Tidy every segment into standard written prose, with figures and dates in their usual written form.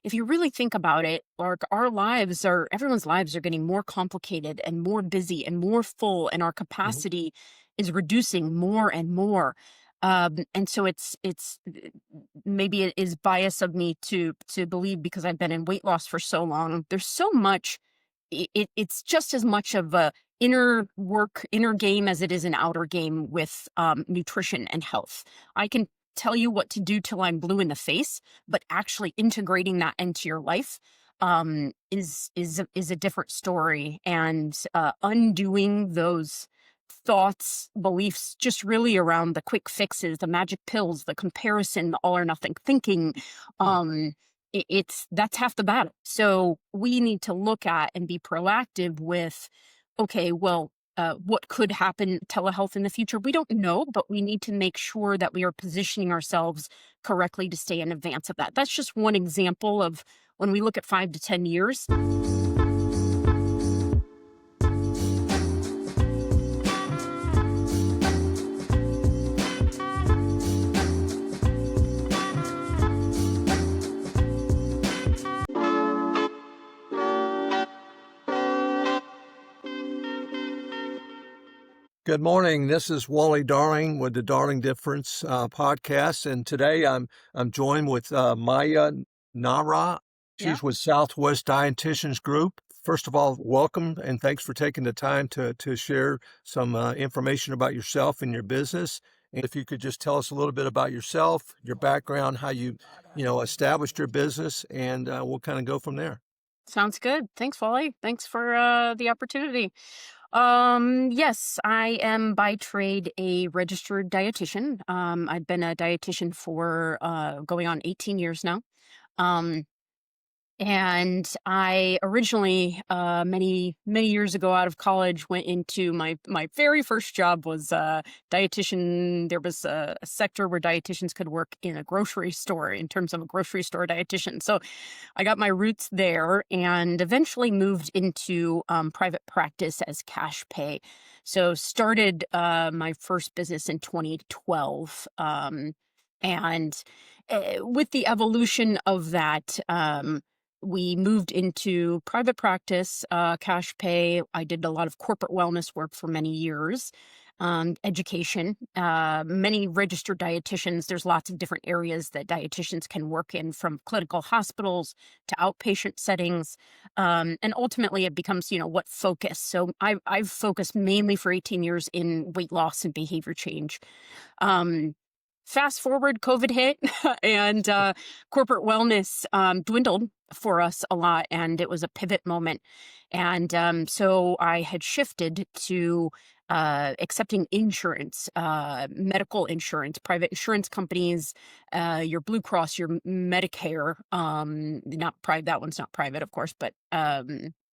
if you really think about it, everyone's lives are getting more complicated and more busy and more full, and our Mhm. capacity is reducing more and more. And so maybe it is bias of me to believe, because I've been in weight loss for so long. There's so much. It's just as much of a inner game as it is an outer game with nutrition and health. I can tell you what to do till I'm blue in the face, but actually integrating that into your life is a different story, and undoing those thoughts, beliefs, just really around the quick fixes, the magic pills, the comparison, the all or nothing thinking. Yeah. Um, that's half the battle. So we need to look at and be proactive with, okay, well, what could happen telehealth in the future? We don't know, but we need to make sure that we are positioning ourselves correctly to stay in advance of that. That's just one example of when we look at 5 to 10 years. Good morning. This is Wally Darling with the Darling Difference podcast, and today I'm joined with Maya Nara. Yeah. She's with Southwest Dietitians Group. First of all, welcome and thanks for taking the time to share some information about yourself and your business. And if you could just tell us a little bit about yourself, your background, how you established your business, and we'll kind of go from there. Sounds good. Thanks, Wally. Thanks for the opportunity. Yes, I am by trade a registered dietitian. I've been a dietitian for going on 18 years now. Um, and I originally, many years ago, out of college, went into my very first job was dietitian. There was a sector where dietitians could work in a grocery store, in terms of a grocery store dietitian. So I got my roots there, and eventually moved into private practice as cash pay. So started my first business in 2012. And with the evolution of that, we moved into private practice, cash pay. I did a lot of corporate wellness work for many years, education, many registered dietitians. There's lots of different areas that dietitians can work in, from clinical hospitals to outpatient settings. And ultimately, it becomes, what focus. So I've focused mainly for 18 years in weight loss and behavior change. Um, Fast forward, COVID hit, and corporate wellness dwindled for us a lot, and it was a pivot moment. And so I had shifted to accepting insurance, medical insurance, private insurance companies, your Blue Cross, your Medicare, not private. That one's not private, of course, but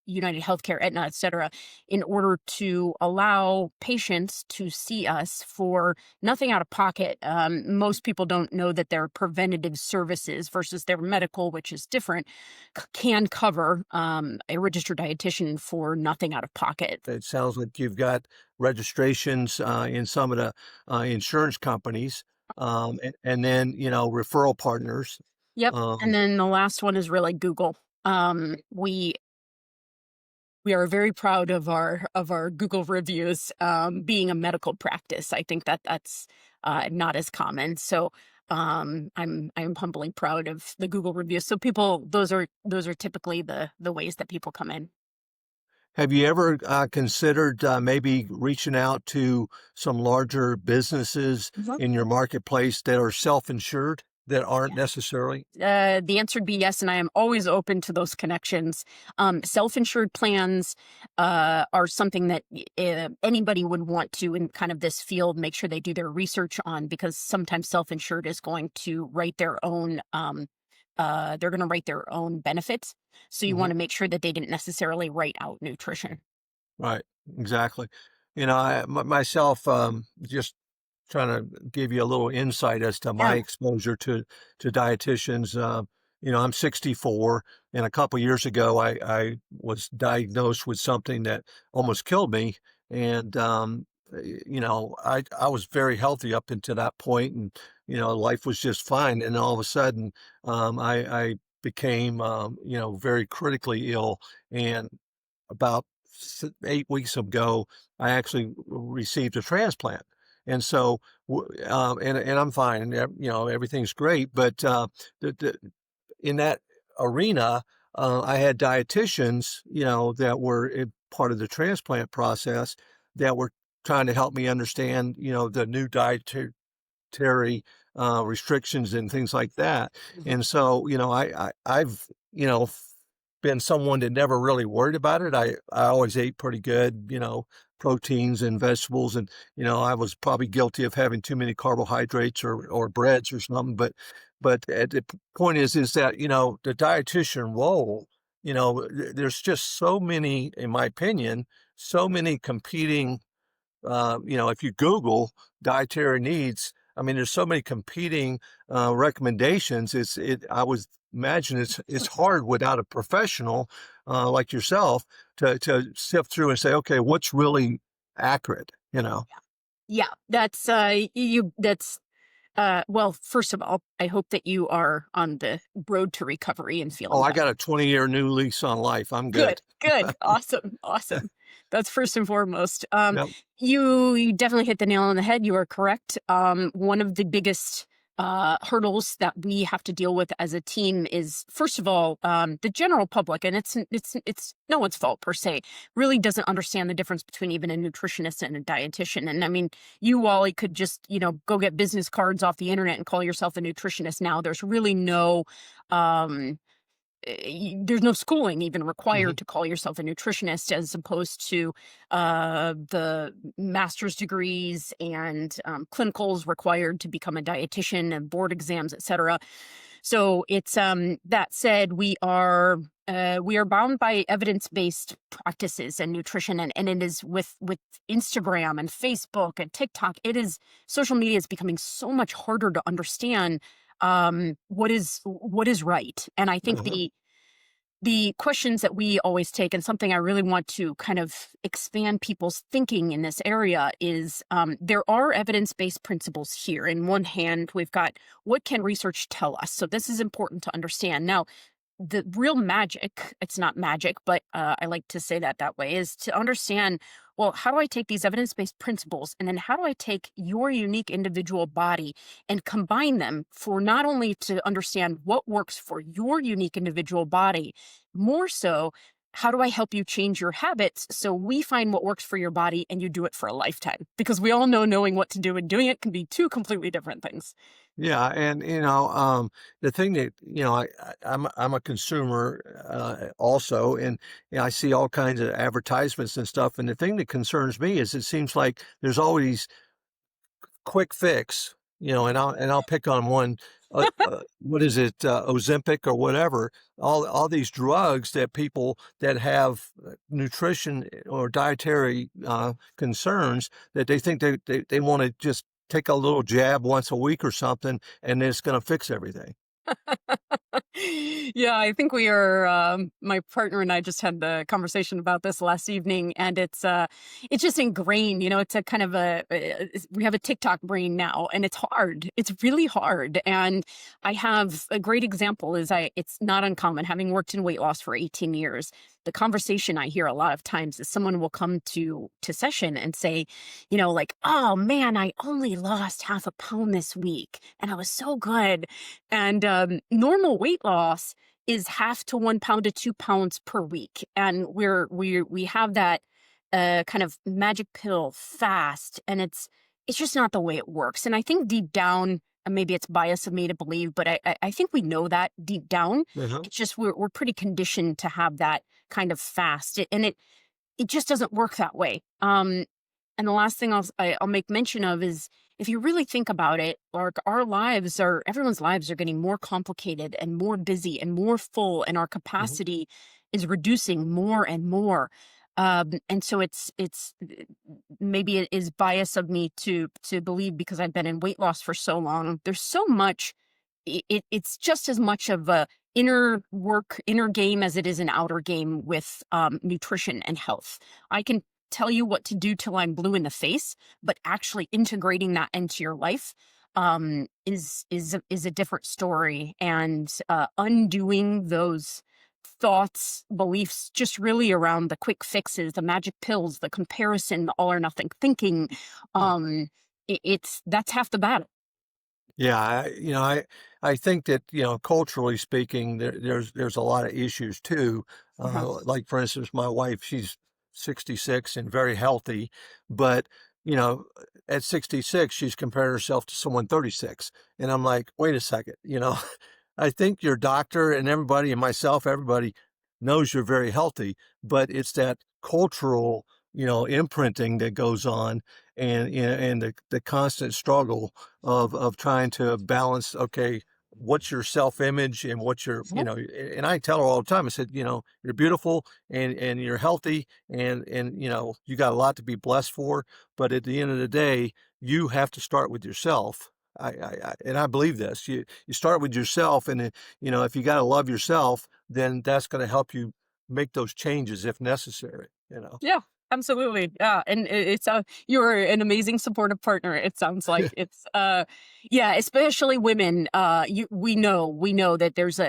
United Healthcare, Aetna, et cetera, in order to allow patients to see us for nothing out of pocket. Most people don't know that their preventative services versus their medical, which is different, can cover a registered dietitian for nothing out of pocket. It sounds like you've got registrations in some of the insurance companies, and then referral partners. Yep. And Um, then the last one is really Google. We are very proud of our Google reviews, being a medical practice. I think that that's not as common. So I'm humbly proud of the Google reviews. So people, those are typically the ways that people come in. have you ever considered maybe reaching out to some larger businesses in your marketplace that are self-insured that aren't necessarily? The answer would be yes, and I am always open to those connections. Self-insured plans are something that anybody would want to, in kind of this field, make sure they do their research on, because sometimes self-insured is going to write their own. They're going to write their own benefits, so you want Mhm. to make sure that they didn't necessarily write out nutrition. Right, exactly. Myself, just trying to give you a little insight as to my Yeah. exposure to dietitians. I'm 64, and a couple years ago, I was diagnosed with something that almost killed me, and I was very healthy up until that point, and life was just fine. And all of a sudden, I became, very critically ill. And about 8 weeks ago, I actually received a transplant. And so, and I'm fine, and everything's great. But in that arena, I had dietitians, that were part of the transplant process that were trying to help me understand, the new dietary restrictions and things like that. Mhm. And so, I've, been someone that never really worried about it. I always ate pretty good, proteins and vegetables. And, I was probably guilty of having too many carbohydrates or breads or something. But at the point is that, the dietitian role, there's just so many, in my opinion, so many competing if you Google dietary needs, I mean, there's so many competing recommendations. I would imagine it's hard without a professional like yourself to sift through and say, okay, what's really accurate, Yeah, that's you that's well, first of all, I hope that you are on the road to recovery and Oh, feeling I got better. a 20-year new lease on life. I'm Good, good. good, awesome, awesome. That's first and foremost. Yep. You definitely hit the nail on the head. You are correct. One of the biggest hurdles that we have to deal with as a team is, first of all, the general public, and it's no one's fault per se, really doesn't understand the difference between even a nutritionist and a dietitian. And I mean, you, Wally, could just go get business cards off the internet and call yourself a nutritionist now. There's really no um there's no schooling even Hmm. required to call yourself a nutritionist, as opposed to the master's degrees and clinicals required to become a dietitian and board exams, etc. So it's that said, we are bound by evidence-based practices and nutrition, and it is with Instagram and Facebook and TikTok, it is social media is becoming so much harder to understand what is right. And I think Uh-huh. the questions that we always take, and something I really want to kind of expand people's thinking in this area, is there are evidence-based principles here. In one hand, we've got what can research tell us? So this is important to understand. Now, the real magic, it's not magic, but I like to say that way, is to understand, well, how do I take these evidence-based principles, and then how do I take your unique individual body and combine them for not only to understand what works for your unique individual body, more so, how do I help you change your habits so we find what works for your body and you do it for a lifetime? Because we all know knowing what to do and doing it can be two completely different things. Yeah, and the thing that I'm a consumer also, and I see all kinds of advertisements and stuff. And the thing that concerns me is it seems like there's always quick fix, and I'll pick on one. What is it, Ozempic or whatever? All these drugs that people that have nutrition or dietary concerns that they think they want to just take a little jab once a week or something, and it's going to fix everything. Yeah, I think we are. My partner and I just had the conversation about this last evening, and it's just ingrained. It's a kind of we have a TikTok brain now, and it's hard. It's really hard. And I have a great example. It's not uncommon, having worked in weight loss for 18 years. The conversation I hear a lot of times is someone will come to session and say, like, "Oh man, I only lost half a pound this week, and I was so good." And normal weight loss is half to 1 pound to 2 pounds per week, and we have that kind of magic pill fast, and it's just not the way it works. And I think deep down, and maybe it's bias of me to believe, but I think we know that deep down. Uh-huh. It's just we're pretty conditioned to have that kind of fast, and it just doesn't work that way. And the last thing I'll make mention of is, if you really think about it, our lives are everyone's lives are getting more complicated and more busy and more full, and our Mhm. capacity is reducing more and more. And so it's maybe it is bias of me to believe, because I've been in weight loss for so long. There's so much. It's just as much of a inner game as it is an outer game with nutrition and health. I can tell you what to do till I'm blue in the face, but actually integrating that into your life, is a different story, and undoing those thoughts, beliefs, just really around the quick fixes, the magic pills, the comparison, the all or nothing thinking. Yeah. It's that's half the battle. Yeah, I think that, culturally speaking, there's a lot of issues too. Mhm. Like for instance, my wife, she's 66 and very healthy, but you know, at 66, she's comparing herself to someone 36. And I'm like, wait a second, I think your doctor and everybody and myself, everybody knows you're very healthy, but it's that cultural, imprinting that goes on and the constant struggle of trying to balance, okay, what's your self-image and what's your, Yep. and I tell her all the time, I said, you're beautiful and you're healthy and you got a lot to be blessed for, but at the end of the day, you have to start with yourself. And I believe this. You start with yourself, and if you got to love yourself, then that's going to help you make those changes if necessary. Yeah, absolutely. Yeah, and it's you're an amazing supportive partner. It sounds like it's yeah, especially women. We know that there's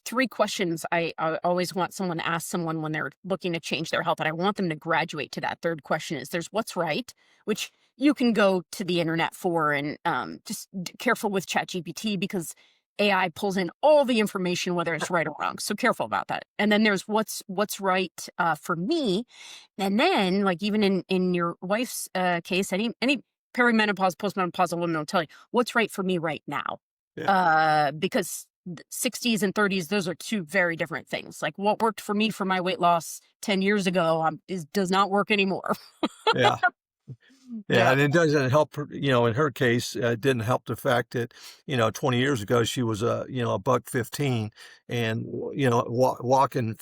three questions I always want someone to ask someone when they're looking to change their health, and I want them to graduate to that third question. Is there's what's right, which you can go to the internet for, and just careful with ChatGPT because AI pulls in all the information, whether it's right or wrong. So careful about that. And then there's what's right for me, and then, like, even in your wife's, case, any perimenopause, postmenopausal woman will tell you, "What's right for me right now?" Yeah. Because the 60s and 30s, those are 2 very different things. Like, what worked for me for my weight loss 10 years ago, does not work anymore. Yeah. Yeah, Yeah. and it doesn't help her, in her case, it didn't help the fact that, 20 years ago she was a buck 15 and, walking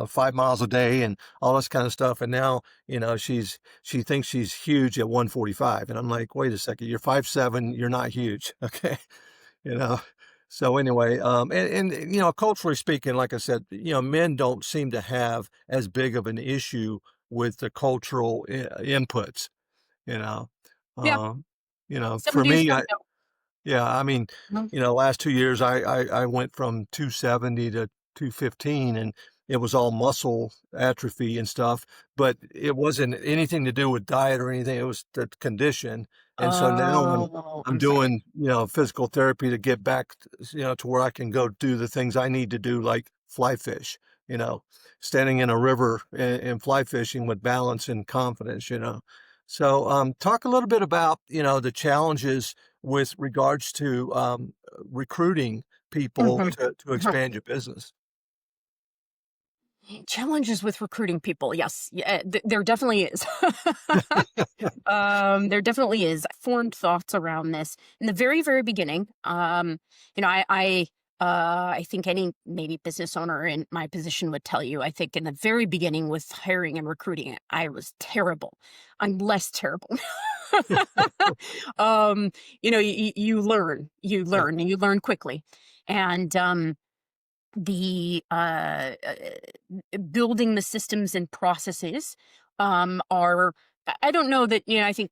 5 miles a day and all this kind of stuff. And now, she thinks she's huge at 145. And I'm like, wait a second, you're 5'7", you're not huge. Okay. You know. So anyway, and culturally speaking, like I said, men don't seem to have as big of an issue with the cultural inputs you know? Yeah. Um, Some for do, me, some don't. yeah, I mean, Mhm. last 2 years, I went from 270 to 215, and it was all muscle atrophy and stuff, but it wasn't anything to do with diet or anything, it was the condition, and so now Oh, I'm I'm sorry. doing, physical therapy to get back, to where I can go do the things I need to do, like fly fish, you know, standing in a river and fly fishing with balance and confidence. So, talk a little bit about, the challenges with regards to, recruiting people Mhm. to Mhm. expand your business. Challenges with recruiting people, yes. Yeah, there definitely is. There definitely is. I formed thoughts around this in the very, very beginning. I think any maybe business owner in my position would tell you. I think in the very beginning with hiring and recruiting, I was terrible. I'm less terrible. um, you learn, Yeah. and you learn quickly, and the building the systems and processes are I don't know that, I think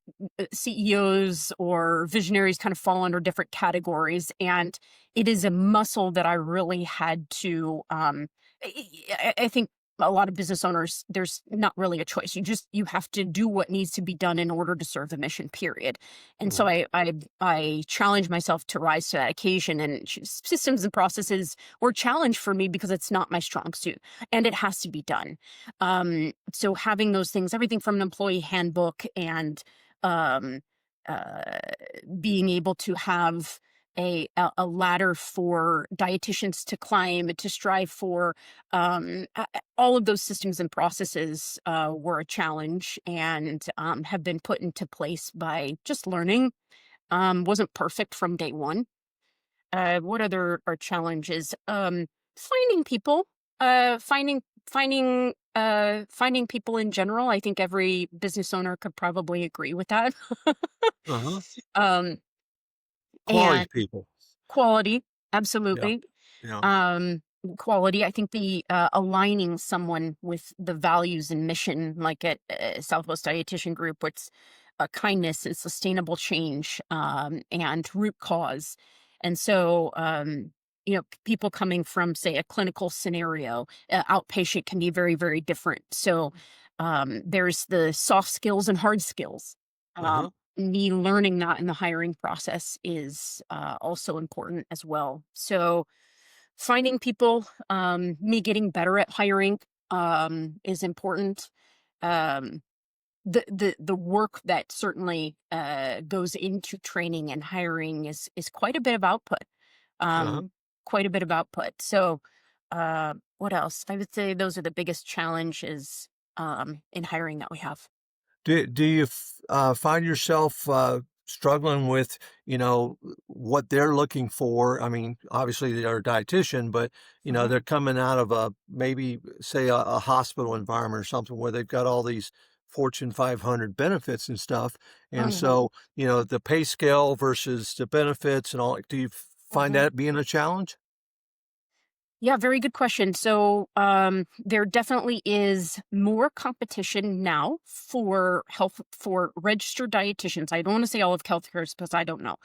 CEOs or visionaries kind of fall under different categories, and it is a muscle that I really had to I think a lot of business owners, there's not really a choice. You have to do what needs to be done in order to serve the mission, period. And so Mhm. I challenge myself to rise to that occasion, and systems and processes or challenge for me because it's not my strong suit and it has to be done. So having those things, everything from an employee handbook and um, uh, being able to have a ladder for dietitians to climb to strive for, all of those systems and processes were a challenge and have been put into place by just learning. Wasn't perfect from day one. What other are challenges? Finding people, finding people in general. I think every business owner could probably agree with that. Uh-huh. um, Quality and people. quality, Yeah. absolutely. Yeah. Um, Quality. I think the aligning someone with the values and mission, like at Southwest Dietitian Group, kindness and sustainable change, and root cause. And so, people coming from, say, a clinical scenario, outpatient can be very, very different. So, there's the soft skills and hard skills. Um, Uh-huh. Me learning that in the hiring process is also important as well. So, finding people, me getting better at hiring is important. Um, the work that certainly goes into training and hiring is quite a bit of output. Uh-huh. Quite a bit of output. So, what else? I would say those are the biggest challenges in hiring that we have. Do you find yourself, struggling with, what they're looking for? I mean, obviously, they're a dietitian, but, Mhm. they're coming out of maybe, say, a hospital environment or something where they've got all these Fortune 500 benefits and stuff, and Mhm. so, the pay scale versus the benefits and all, do you find Mhm. that being a challenge? Yeah, very good question. So, there definitely is more competition now for registered dietitians. I don't want to say all of healthcare because I don't know.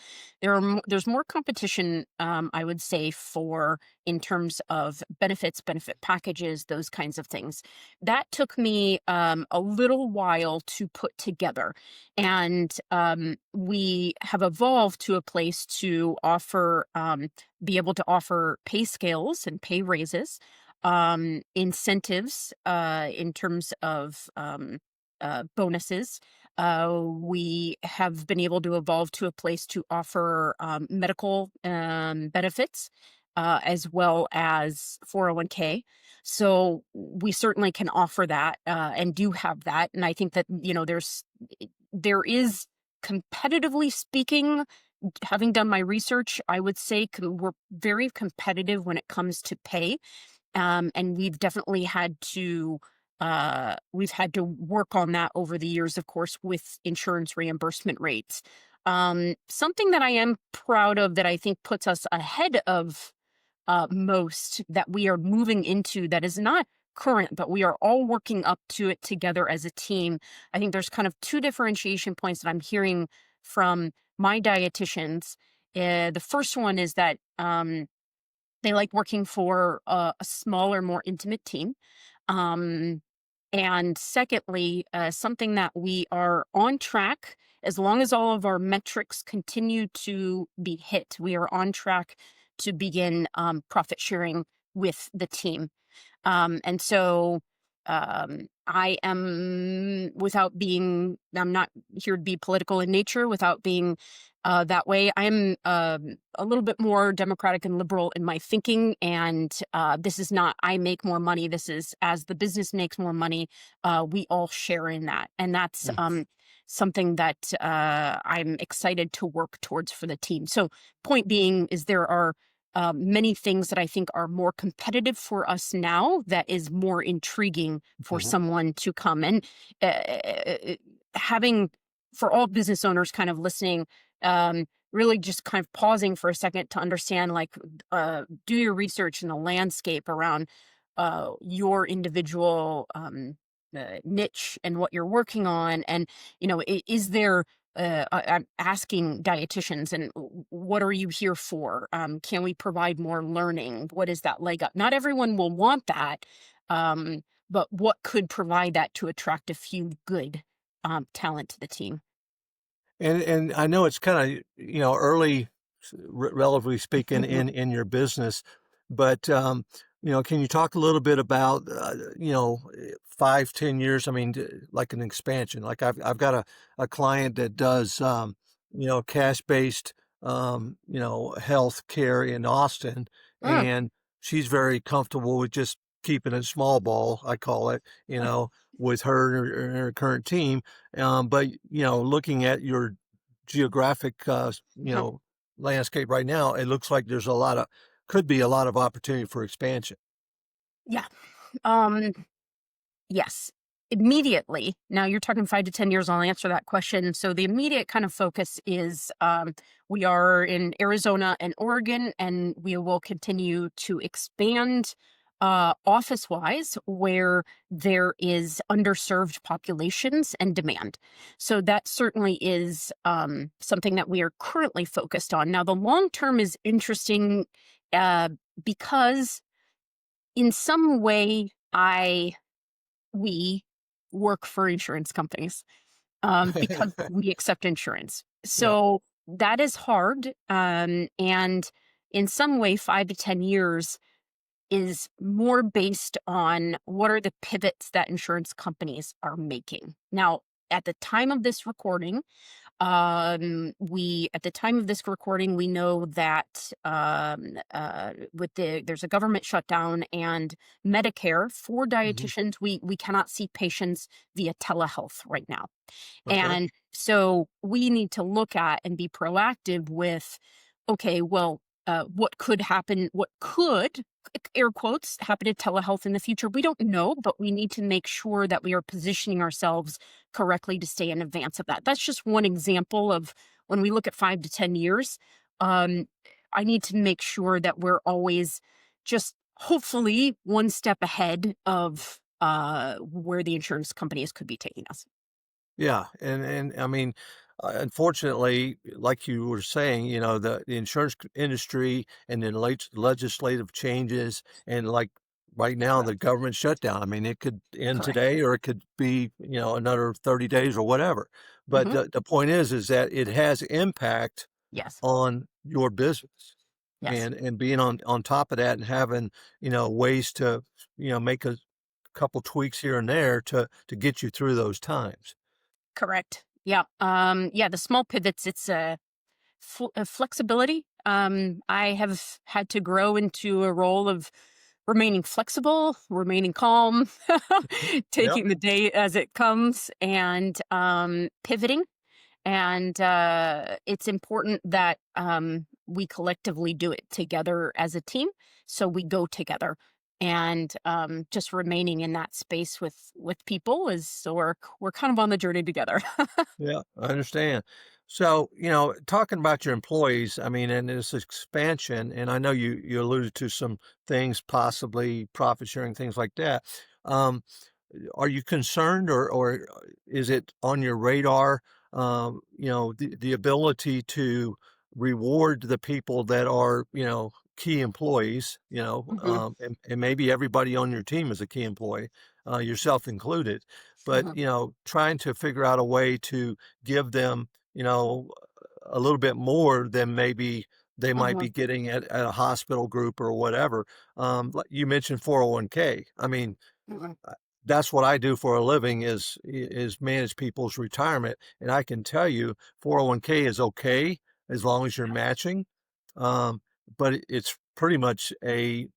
There's more competition, I would say, for in terms of benefits, benefit packages, those kinds of things. That took me a little while to put together, and we have evolved to a place to offer. Be able to offer pay scales and pay raises, incentives in terms of bonuses. We have been able to evolve to a place to offer medical benefits. As well as 401k. So we certainly can offer that and do have that. And I think that, there is, competitively speaking, having done my research, I would say we're very competitive when it comes to pay, and we've had to work on that over the years, of course, with insurance reimbursement rates. Something that I am proud of that I think puts us ahead of most that we are moving into that is not current, but we are all working up to it together as a team. I think there's kind of two differentiation points that I'm hearing from my dietitians. The first one is that they like working for a smaller, more intimate team. Um, and secondly, something that we are on track, as long as all of our metrics continue to be hit, we are on track to begin profit sharing with the team. And so I am, I'm not here to be political in nature without being that way. I'm a little bit more democratic and liberal in my thinking. And this is not, I make more money. This is, as the business makes more money, we all share in that. And that's Mm. something that I'm excited to work towards for the team. So, point being, is there are many things that I think are more competitive for us now that is more intriguing for Mhm. someone to come. And having, for all business owners kind of listening, really just kind of pausing for a second to understand, like, do your research in the landscape around your individual niche and what you're working on. And, is there I'm asking dietitians, and what are you here for? Can we provide more learning? What is that leg up? Not everyone will want that, but what could provide that to attract a few good talent to the team? And I know it's kinda, early, relatively speaking, Mhm. in your business, but, can you talk a little bit about, 5, 10 years? I mean, like an expansion. Like I've got a client that does, cash-based, health care in Austin, Mm, and she's very comfortable with just keeping it small ball, I call it, with her and her current team. But, looking at your geographic, mhm. landscape right now, it looks like there's could be a lot of opportunity for expansion. Yeah. Um, yes. Immediately. Now you're talking 5 to 10 years. I'll answer that question. So the immediate kind of focus is we are in Arizona and Oregon, and we will continue to expand office wise where there is underserved populations and demand. So that certainly is something that we are currently focused on. Now, the long term is interesting uh, because in some way, we work for insurance companies because we accept insurance. Yeah. So that is hard. And in some way, 5 to 10 years is more based on what are the pivots that insurance companies are making. Now, at the time of this recording, we at the time of this recording, we know that there's a government shutdown and Medicare for Mhm. dietitians, we cannot see patients via telehealth right now. Okay. And so we need to look at and be proactive with, okay, well, what could happen? What could, air quotes, happen to telehealth in the future? We don't know, but we need to make sure that we are positioning ourselves correctly to stay in advance of that. That's just one example of when we look at 5 to 10 years. Um, I need to make sure that we're always just hopefully one step ahead of where the insurance companies could be taking us. Yeah, and I mean, unfortunately, like you were saying, the insurance industry and then legislative changes and like right now the Correct. government shutdown. I mean, it could end Correct. today or it could be, another 30 days or whatever. But Hmm. the point is that it has impact Yes. on your business. Yes. And being on top of that and having, ways to, make a couple tweaks here and there to get you through those times. Correct. Yeah. Yeah. The small pivots. It's flexibility. I have had to grow into a role of remaining flexible, remaining calm, Yep. taking the day as it comes, and pivoting. And it's important that we collectively do it together as a team. So we go together. And just remaining in that space with people is so we're kind of on the journey together. Yeah, I understand. So, talking about your employees, I mean, and this expansion, and I know you alluded to some things, possibly profit sharing, things like that. Um, are you concerned, or is it on your radar? The ability to reward the people that are, key employees. Hmm. And maybe everybody on your team is a key employee, yourself included. But Hmm. trying to figure out a way to give them, a little bit more than maybe they might Hmm. be getting at a hospital group or whatever. Like you mentioned 401k. I mean, Hmm. uh, that's what I do for a living is manage people's retirement, and I can tell you 401k is okay as long as you're matching, um, but it's pretty much a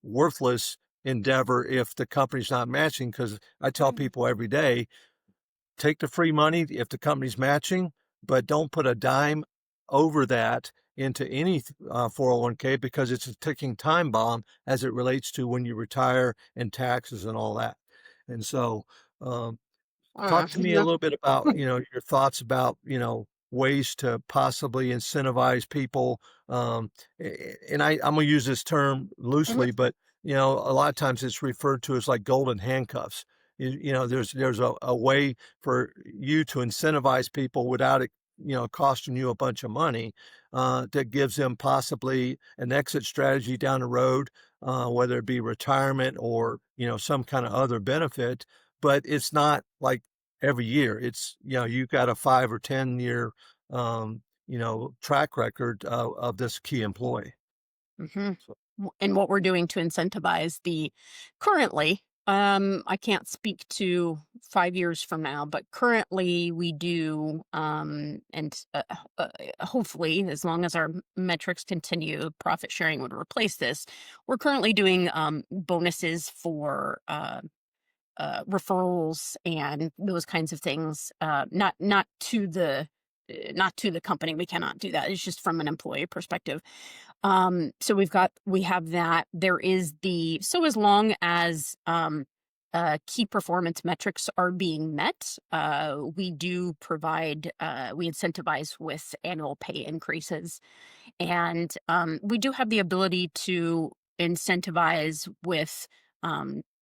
worthless endeavor if the company's not matching. Because I tell people every day, take the free money if the company's matching, but don't put a dime over that into any 401k because it's a ticking time bomb as it relates to when you retire and taxes and all that. And so, um, talk to me a Yeah. little bit about, your thoughts about, ways to possibly incentivize people. And I'm gonna use this term Mhm. loosely, but a lot of times it's referred to as like golden handcuffs. There's a way for you to incentivize people without it, costing you a bunch of money, that gives them possibly an exit strategy down the road, whether it be retirement or, some kind of other benefit. But it's not like every year. It's, you've got a 5 or 10-year, track record of this key employee. Mhm. So And what we're doing to incentivize the currently, I can't speak to 5 years from now, but currently we do, and, hopefully, as long as our metrics continue, profit sharing would replace this. We're currently doing, bonuses for, referrals and those kinds of things, not to the company, we cannot do that, it's just from an employee perspective. So we have that. There is the so as long as key performance metrics are being met, we do provide we incentivize with annual pay increases, and we do have the ability to incentivize with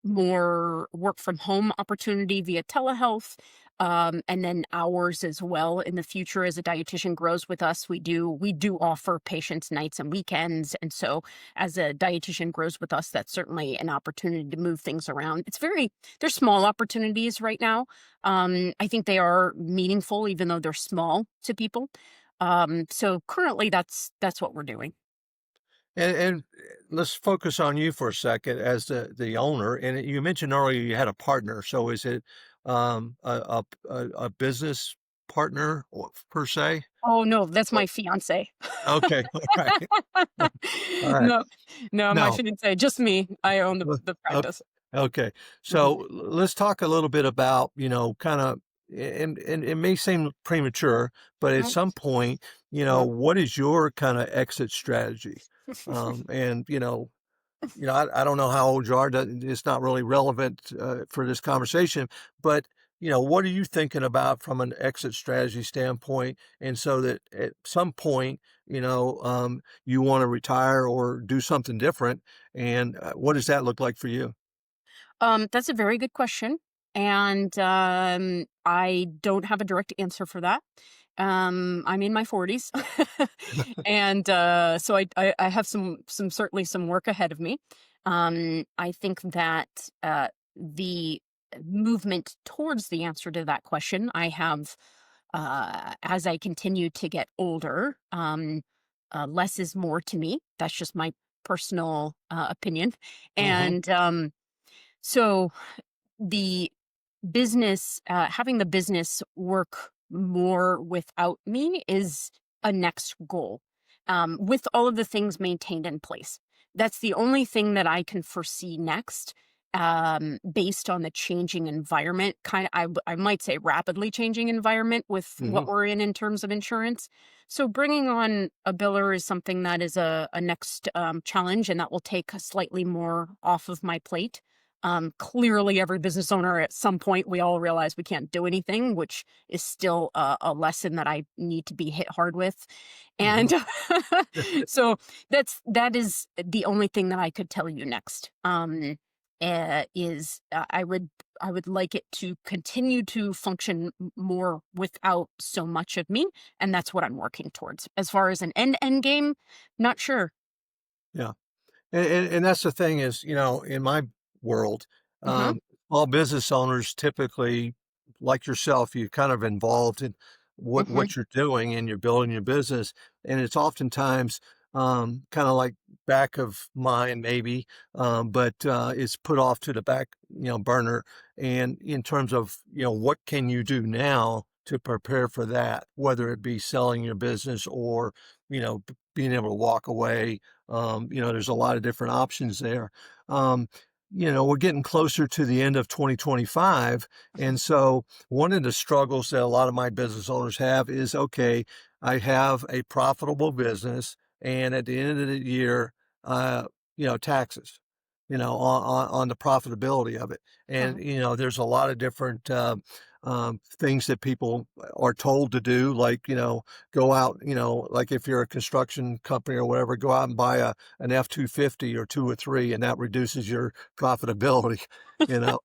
more work from home opportunity via telehealth, and then hours as well in the future. As a dietitian grows with us, we do offer patients nights and weekends, and so as a dietitian grows with us, that's certainly an opportunity to move things around. They're small opportunities right now. I think they are meaningful, even though they're small to people. So currently, that's what we're doing. And let's focus on you for a second as the owner. And you mentioned earlier you had a partner. So is it a business partner per se? Oh no, that's Or my fiance. okay, all right, all right. No, no, my No, fiance, just me. I own the well, the ok practice. okay. Mhm, So let's talk a little bit about, kinda and it may seem premature, but at mhm, some point, mhm. what is your kinda exit strategy? And, I don't know how old you are, doesn't it's not really relevant, for this conversation, but, what are you thinking about from an exit strategy standpoint? And so that at some point, you wanna retire or do something different, and, what does that look like for you? That's a very good question, and I don't have a direct answer for that. I'm in my 40s, and so I have some certainly some work ahead of me. I think that the movement towards the answer to that question, I have as I continue to get older, less is more to me. That's just my personal opinion, Mhm, and so the having the business work more without me is a next goal, with all of the things maintained in place. That's the only thing that I can foresee next, based on the changing environment. I might say rapidly changing environment with what mhm, we're in terms of insurance. So bringing on a biller is something that is a next challenge, and that will take slightly more off of my plate. Clearly, every business owner at some point, we all realize we can't do anything, which is still a lesson that I need to be hit hard with. mhm. And so that is the only thing that I could tell you next. Is I would like it to continue to function more without so much of me, and that's what I'm working towards. As far as an end game, not sure. Yeah. And that's the thing is, in my world, Hmm. all business owners typically, like yourself, you kind of involved in Hmm. what you're doing and you're building your business, and it's oftentimes kind of like back of mind maybe, but it's put off to the back, burner. And in terms of what can you do now to prepare for that, whether it be selling your business or being able to walk away, there's a lot of different options there. Um, we're getting closer to the end of 2025. And so one of the struggles that a lot of my business owners have is okay, I have a profitable business. And at the end of the year, taxes, on the profitability of it. And, Hmm. there's a lot of different things that people are told to do, like, go out, like if you're a construction company or whatever, go out and buy an F-250 or 2 or 3, and that reduces your profitability, you know?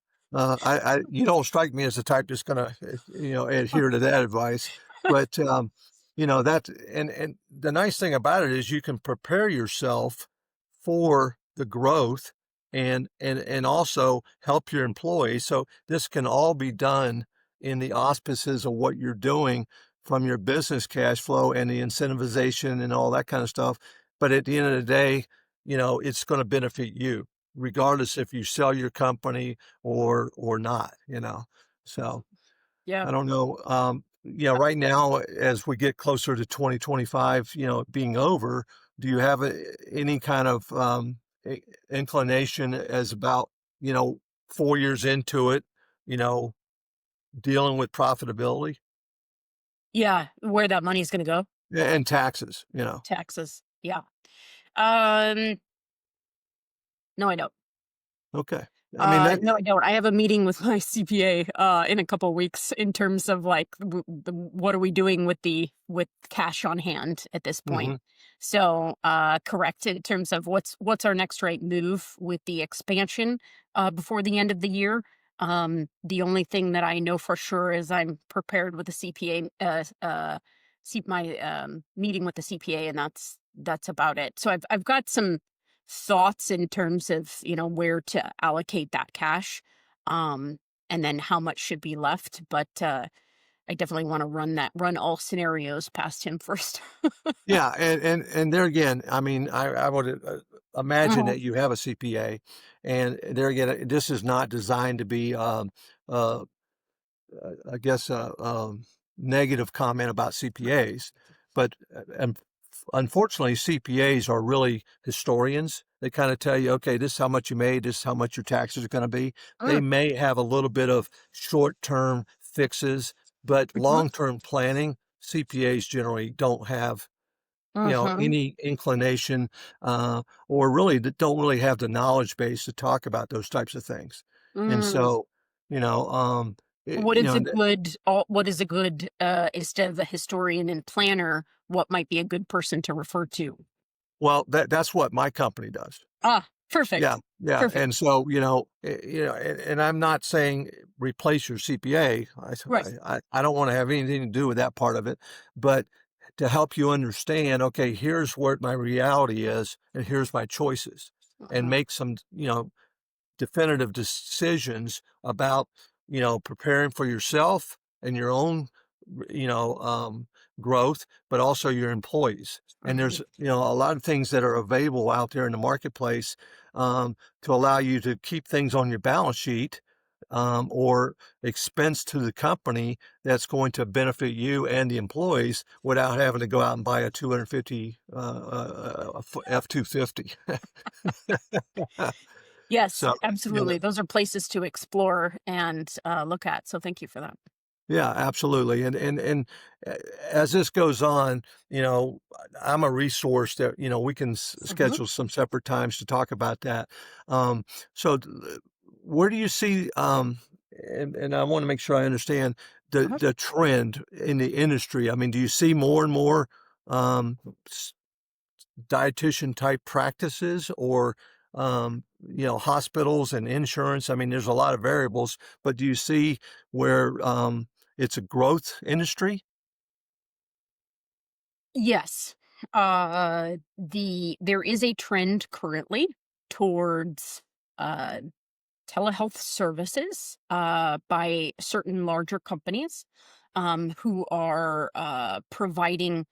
You don't strike me as the type that's gonna, adhere to that advice, but, that and the nice thing about it is you can prepare yourself for the growth and also help your employees, so this can all be done in the auspices of what you're doing from your business cash flow and the incentivization and all that kind of stuff. But at the end of the day, it's going to benefit you, regardless if you sell your company or not, So Yeah. I don't know. Right now, as we get closer to 2025, being over, do you have any kind of inclination as about, you know, 4 years into it, you know, dealing with profitability Yeah, where that money is gonna go? and taxes? Taxes. Yeah. Um, no, I don't. Okay. I mean, that No, I don't. I have a meeting with my CPA in a couple weeks in terms of like what are we doing with the with cash on hand at this point. mhm. So, correct in terms of what's our next right move with the expansion before the end of the year. The only thing that I know for sure is I'm prepared with the CPA my meeting with the CPA, and that's about it. So I've got some thoughts in terms of, where to allocate that cash, um, and then how much should be left, but, I definitely wanna run all scenarios past him first. Yeah, and there again, I mean, I would, imagine Mhm, that you have a CPA, and there again, this is not designed to be, uh, I guess, negative comment about CPAs, but, unfortunately, CPAs are really historians. They kinda tell you, "Okay, this is how much you made, this is how much your taxes are gonna be." They mm, may have a little bit of short-term fixes, but mhm, long-term planning, CPAs generally don't have, mhm, any inclination, or really don't really have the knowledge base to talk about those types of things. And mm. so, you know, What is a good, instead of a historian and planner, what might be a good person to refer to? well, that's what my company does. Ah, Yeah, perfect, yeah, perfect. and so, and I'm not saying replace your CPA. Right. I don't wanna have anything to do with that part of it, but to help you understand, okay, here's what my reality is, and here's my choices, and Mhm, make some, definitive decisions about, preparing for yourself and your own, you know, um, growth, but also your employees. And mhm, there's, a lot of things that are available out there in the marketplace, to allow you to keep things on your balance sheet, or expense to the company that's going to benefit you and the employees without having to go out and buy a 250 F-250. yes, So, you know, absolutely. Those are places to explore and, look at, so thank you for that. yeah, absolutely. And as this goes on, I'm a resource that, we can Mhm, schedule some separate times to talk about that. Um, so, where do you see? And I want to make sure I understand mhm. the trend in the industry. I mean, do you see more and more um, dietitian type practices, or hospitals and insurance? I mean, there's a lot of variables, but do you see where it's a growth industry? Yes. There is a trend currently towards, uh, telehealth services by certain larger companies who are providing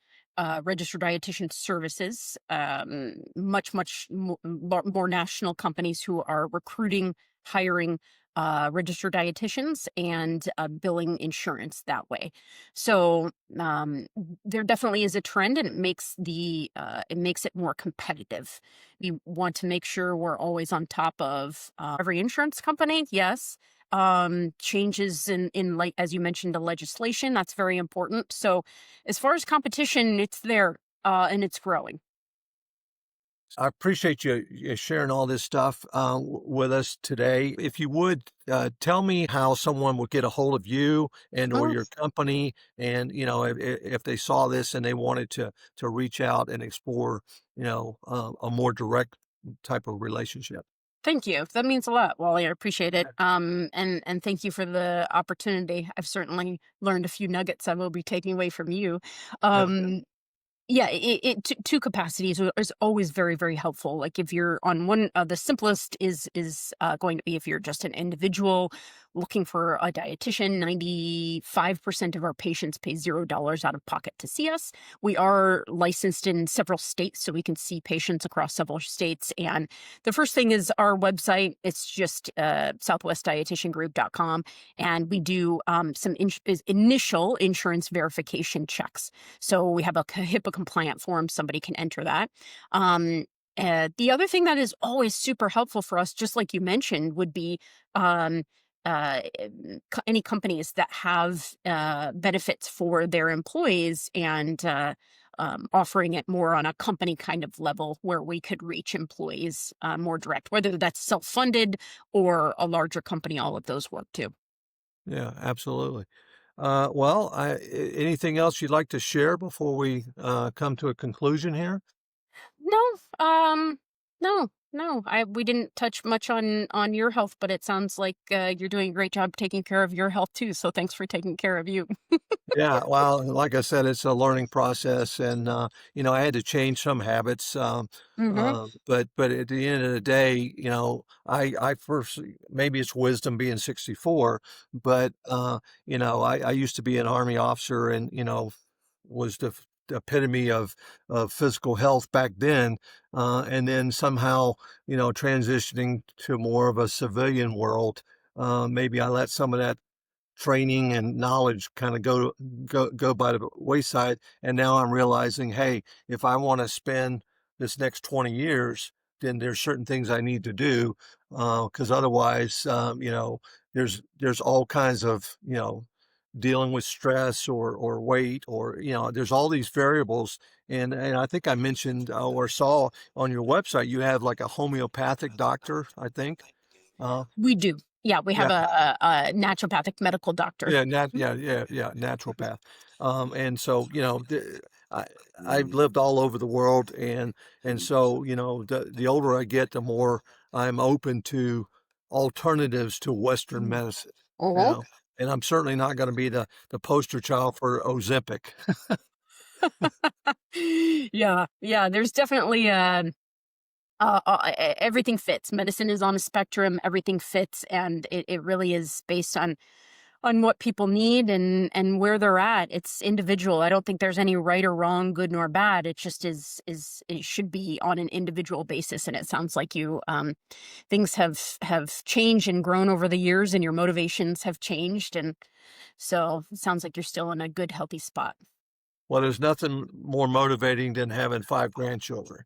registered dietitian services. More national companies who are recruiting, hiring registered dietitians and billing insurance that way. So um, there definitely is a trend, and it makes it more competitive. We want to make sure we're always on top of every insurance company. Yes. Changes in like, as you mentioned, the legislation, that's very important. So as far as competition, it's there, and it's growing. I appreciate you sharing all this stuff with us today. If you would, tell me how someone would get a hold of you and or Mhm. your company, and if they saw this and they wanted to reach out and explore, a more direct type of relationship. Thank you. That means a lot, Wally. I appreciate it. And thank you for the opportunity. I've certainly learned a few nuggets I will be taking away from you. Um, Yeah, two capacities is always very, very helpful. Like if you're on one, the simplest is going to be if you're just an individual looking for a dietitian. 95% of our patients pay $0 out of pocket to see us. We are licensed in several states, so we can see patients across several states. And the first thing is our website. It's just southwestdietitiangroup.com, and we do initial insurance verification checks. So we have a HIPAA compliant form. Somebody can enter that. The other thing that is always super helpful for us, just like you mentioned, would be um, any companies that have benefits for their employees and offering it more on a company kind of level where we could reach employees more direct, whether that's self funded or a larger company. All of those work too. Yeah, absolutely. Well, anything else you'd like to share before we come to a conclusion here? No, no, no. We didn't touch much on your health, but it sounds like you're doing a great job taking care of your health too. So thanks for taking care of you. Yeah, well, like I said, it's a learning process, and I had to change some habits. Hmm. But at the end of the day, I first maybe it's wisdom being 64, but I used to be an army officer, and was the epitome of physical health back then, and then somehow transitioning to more of a civilian world. Maybe I let some of that training and knowledge kind of go by the wayside, and now I'm realizing, hey, if I want to spend this next 20 years, then there's certain things I need to do, because otherwise, there's all kinds of dealing with stress or weight, or there's all these variables. And I think I mentioned, or saw on your website, you have like a homeopathic doctor, I think. uh, We do. Yeah, we have yeah. a naturopathic medical doctor. Yeah, naturopath. And so, I I've lived all over the world, and so, the older I get, the more I'm open to alternatives to Western medicine, you Oh. know? And I'm certainly not gonna be the poster child for Ozempic. Yeah, yeah. There's definitely everything fits. Medicine is on a spectrum. Everything fits, and it really is based on what people need and where they're at. It's individual. I don't think there's any right or wrong, good nor bad. It just is it should be on an individual basis. And it sounds like you things have changed and grown over the years, and your motivations have changed, and so it sounds like you're still in a good, healthy spot. Well, there's nothing more motivating than having 5 grandchildren.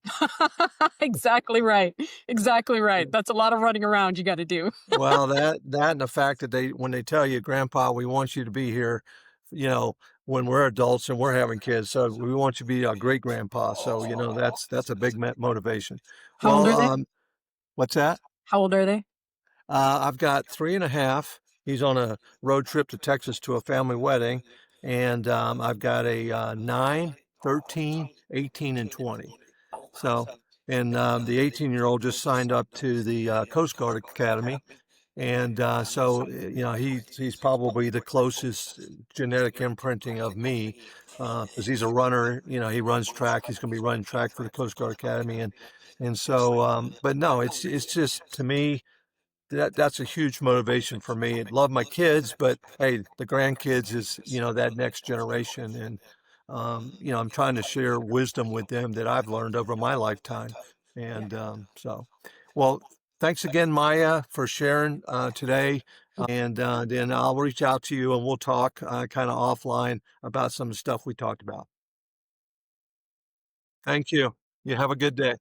Exactly right. Exactly right. That's a lot of running around you got to do. Well, that and the fact that when they tell you, "Grandpa, we want you to be here," you know, when we're adults and we're having kids, so we want you to be a great grandpa, so, that's a big motivation. How old Well, are they? what's that? How old are they? I've got 3 and a half. He's on a road trip to Texas to a family wedding, and, I've got a, 9, 13, 18, and 20. So and, the 18-year-old just signed up to the, Coast Guard Academy, and, so, he's probably the closest genetic imprinting of me, because he's a runner, he runs track, he's gonna be running track for the Coast Guard Academy, and so, but no, it's just to me, that's a huge motivation for me. I love my kids, but, hey, the grandkids is, that next generation, and, I'm trying to share wisdom with them that I've learned over my lifetime, and, so well, thanks again, Maya, for sharing, today, and, then I'll reach out to you, and we'll talk, kinda offline about some of the stuff we talked about. Thank you. You have a good day.